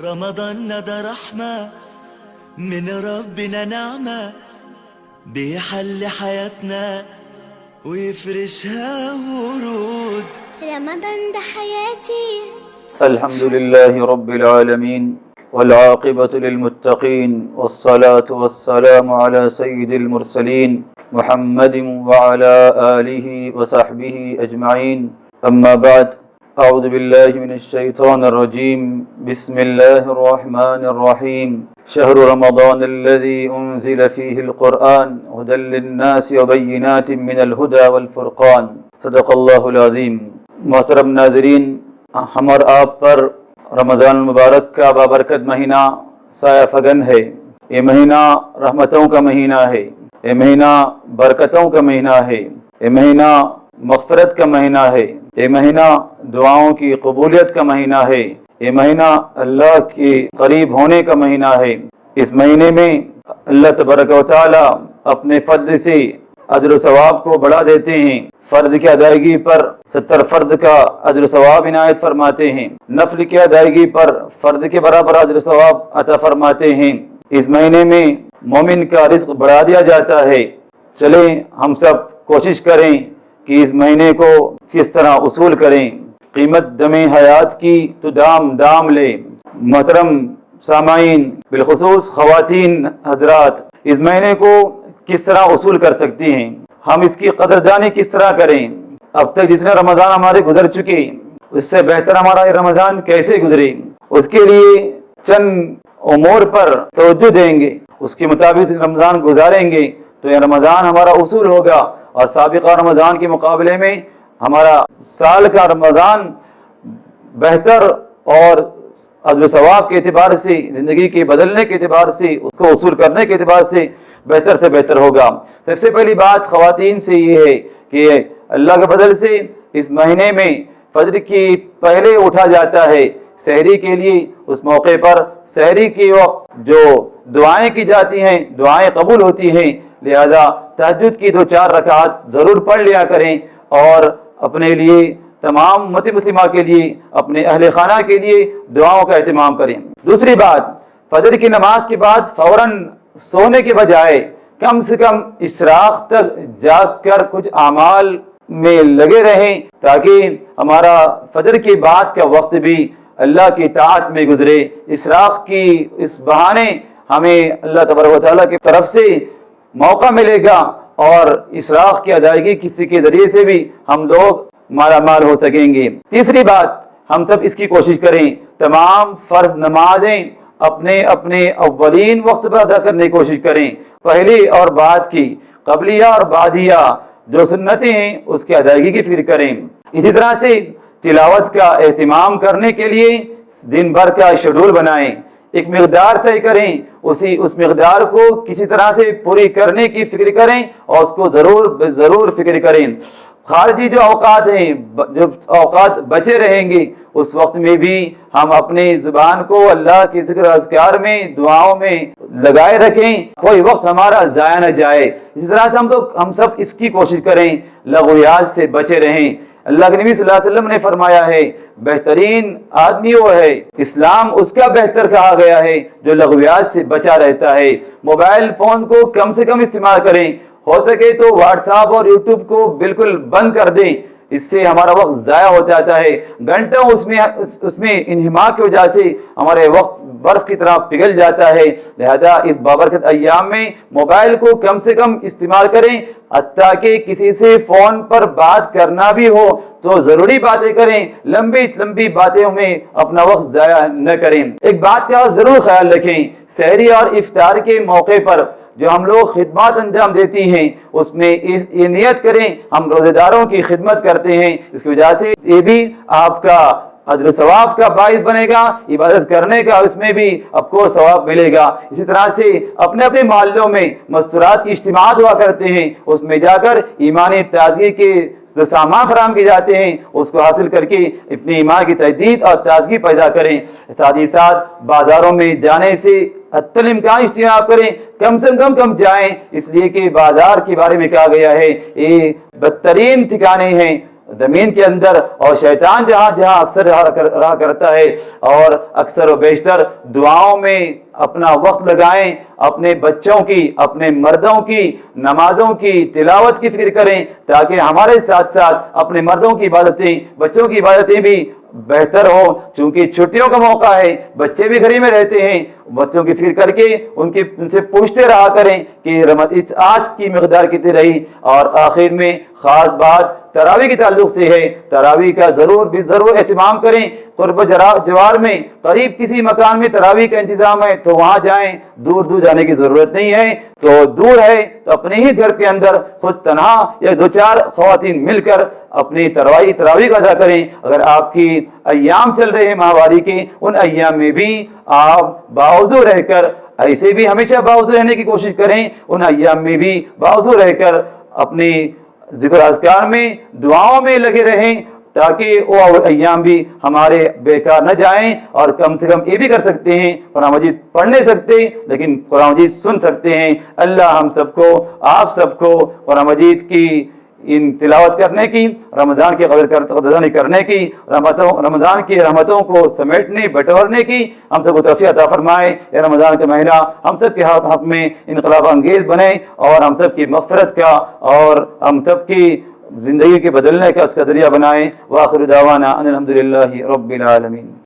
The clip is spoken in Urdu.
رمضان ده رحمة من ربنا، نعمة بيحل حياتنا ويفرشها ورود. رمضان ده حياتي. الحمد لله رب العالمين والعاقبة للمتقين والصلاة والسلام على سيد المرسلين محمد وعلى آله وصحبه أجمعين. أما بعد، أعوذ بالله من الشيطان الرجيم. بسم الله الرحمن الرحيم. شهر رمضان الذي أنزل فيه القرآن هدى للناس وبينات من الهدى والفرقان. صدق الله العظيم. محترم ناظرین، ہم اور آپ پر رمضان المبارک کا بابرکت مہینہ سایہ فگن ہے۔ یہ مہینہ رحمتوں کا مہینہ ہے، یہ مہینہ برکتوں کا مہینہ ہے، یہ مہینہ مغفرت کا مہینہ ہے، یہ مہینہ دعاؤں کی قبولیت کا مہینہ ہے، یہ مہینہ اللہ کے قریب ہونے کا مہینہ ہے۔ اس مہینے میں اللہ تبارک و تعالی اپنے فضل سے اجر و ثواب کو بڑھا دیتے ہیں۔ فرض کی ادائیگی پر 70 فرض کا اجر و ثواب عنایت فرماتے ہیں، نفل کی ادائیگی پر فرض کے برابر اجر و ثواب عطا فرماتے ہیں۔ اس مہینے میں مومن کا رزق بڑھا دیا جاتا ہے۔ چلیں ہم سب کوشش کریں کہ اس مہینے کو کس طرح اصول کریں۔ قیمت دم حیات کی تو دام دام لے۔ محترم سامعین، بالخصوص خواتین حضرات، اس مہینے کو کس طرح اصول کر سکتی ہیں؟ ہم اس کی قدردانی کس طرح کریں؟ اب تک جتنے رمضان ہمارے گزر چکے، اس سے بہتر ہمارا یہ رمضان کیسے گزرے، اس کے لیے چند امور پر توجہ دیں گے، اس کے مطابق رمضان گزاریں گے تو یہ رمضان ہمارا اصول ہوگا، اور سابقہ رمضان کے مقابلے میں ہمارا سال کا رمضان بہتر اور اجر و ثواب کے اعتبار سے، زندگی کے بدلنے کے اعتبار سے، اس کو اصول کرنے کے اعتبار سے بہتر سے بہتر ہوگا۔ سب سے پہلی بات خواتین سے یہ ہے کہ اللہ کے فضل سے اس مہینے میں فجر کی پہلے اٹھا جاتا ہے سحری کے لیے۔ اس موقع پر سحری کے وقت جو دعائیں کی جاتی ہیں، دعائیں قبول ہوتی ہیں، لہذا تہجد کی 2-4 رکعات ضرور پڑھ لیا کریں، اور اپنے لیے، تمام امت مسلمہ کے لیے، اپنے اہل خانہ کے لیے دعاؤں کا اہتمام کریں۔ دوسری بات، فجر کی نماز کے بعد فوراً سونے کے بجائے کم سے کم اشراق تک جاگ کر کچھ اعمال میں لگے رہیں، تاکہ ہمارا فجر کے بعد کا وقت بھی اللہ کی طاعت میں گزرے۔ اشراق کی اس بہانے ہمیں اللہ تبارک و تعالیٰ کی طرف سے موقع ملے گا، اور اشراق کی ادائیگی کسی کے ذریعے سے بھی ہم لوگ مالا مال ہو سکیں گے۔ تیسری بات، ہم سب اس کی کوشش کریں تمام فرض نمازیں اپنے اولین وقت پر ادا کرنے کی کوشش کریں۔ پہلی اور بعد کی، قبلیہ اور بعدیہ جو سنتیں ہیں، اس کی ادائیگی کی فکر کریں۔ اسی طرح سے تلاوت کا اہتمام کرنے کے لیے دن بھر کا شیڈول بنائیں، ایک مقدار طے کریں، اس مقدار کو کسی طرح سے پوری کرنے کی فکر کریں، اور اس کو ضرور فکر کریں۔ خارجی جو اوقات ہیں، جو اوقات بچے رہیں گے، اس وقت میں بھی ہم اپنی زبان کو اللہ کے ذکر اذکار میں، دعاؤں میں لگائے رکھیں، کوئی وقت ہمارا ضائع نہ جائے۔ اس طرح سے ہم سب اس کی کوشش کریں، لغویات سے بچے رہیں۔ اللہ کے نبی صلی اللہ علیہ وسلم نے فرمایا ہے، بہترین آدمی وہ ہے، اسلام اس کا بہتر کہا گیا ہے جو لغویات سے بچا رہتا ہے۔ موبائل فون کو کم سے کم استعمال کریں، ہو سکے تو واٹس ایپ اور یوٹیوب کو بالکل بند کر دیں، اس سے ہمارا وقت ضائع ہو جاتا ہے، گھنٹوں اس میں انہماک کی وجہ سے ہمارے وقت برف کی طرح پگھل جاتا ہے۔ لہذا اس بابرکت ایام میں موبائل کو کم سے کم استعمال کریں، حتیٰ کہ کسی سے فون پر بات کرنا بھی ہو تو ضروری باتیں کریں، لمبی باتیں میں اپنا وقت ضائع نہ کریں۔ ایک بات کا ضرور خیال رکھیں، سحری اور افطار کے موقع پر جو ہم لوگ خدمات انجام دیتی ہیں، اس میں یہ نیت کریں ہم روزے داروں کی خدمت کرتے ہیں، اس کی وجہ سے یہ بھی آپ کا اجر و ثواب کا باعث بنے گا، عبادت کرنے کا اس میں بھی آپ کو ثواب ملے گا۔ اسی طرح سے اپنے محلوں میں مستورات کی اجتماعات ہوا کرتے ہیں، اس میں جا کر ایمانی تازگی کے جو سامان فراہم کیے جاتے ہیں، اس کو حاصل کر کے اپنی ایمان کی تجدید اور تازگی پیدا کریں۔ ساتھ ہی ساتھ بازاروں میں جانے سے حتی الامکان اجتناب کریں، کم سے کم جائیں، اس لیے کہ بازار کے بارے میں کہا گیا ہے یہ بدترین ٹھکانے ہیں زمین کے اندر، اور شیطان جہاں جہاں اکثر رہا کرتا ہے، اور اکثر و بیشتر دعاؤں میں اپنا وقت لگائیں، اپنے بچوں کی، اپنے مردوں کی نمازوں کی تلاوت کی فکر کریں، تاکہ ہمارے ساتھ ساتھ اپنے مردوں کی عبادتیں، بچوں کی عبادتیں بھی بہتر ہو، چونکہ چھٹیوں کا موقع ہے، بچے بھی گھر میں رہتے ہیں، بچوں کی فکر کر کے ان سے پوچھتے رہا کریں کہ آج کی مقدار کتنی رہی۔ اور آخر میں خاص بات تراویح کے تعلق سے ہے، تراویح کا ضرور اہتمام کریں۔ قرب جوار میں قریب کسی مکان میں تراویح کا انتظام ہے تو وہاں جائیں، دور دور جانے کی ضرورت نہیں ہے۔ تو دور ہے تو اپنے ہی گھر کے اندر خود تنہا یا 2-4 خواتین مل کر اپنی تراویح کا ادا کریں۔ اگر آپ کی ایام چل رہے ہیں ماہواری کے، ان ایام میں بھی آپ باوضو رہ کر، ایسے بھی ہمیشہ باوضو رہنے کی کوشش کریں، ان ایام میں بھی باوضو رہ کر اپنی ذکر اذکار میں، دعاؤں میں لگے رہیں، تاکہ وہ ایام بھی ہمارے بیکار نہ جائیں۔ اور کم سے کم یہ بھی کر سکتے ہیں، قرآن مجید پڑھ نہیں سکتے لیکن قرآن مجید سن سکتے ہیں۔ اللہ ہم سب کو، آپ سب کو قرآن مجید کی ان تلاوت کرنے کی، رمضان کی قدردانی کرنے کی، رمضان کی رحمتوں کو سمیٹنے بٹورنے کی ہم سب کو توفیق عطا فرمائے۔ یہ رمضان کا مہینہ ہم سب کے حق میں انقلاب انگیز بنے، اور ہم سب کی مغفرت کا اور ہم سب کی زندگی کے بدلنے کا اس کا ذریعہ بنائیں۔ وآخر دعوانا ان الحمدللہ رب العالمین۔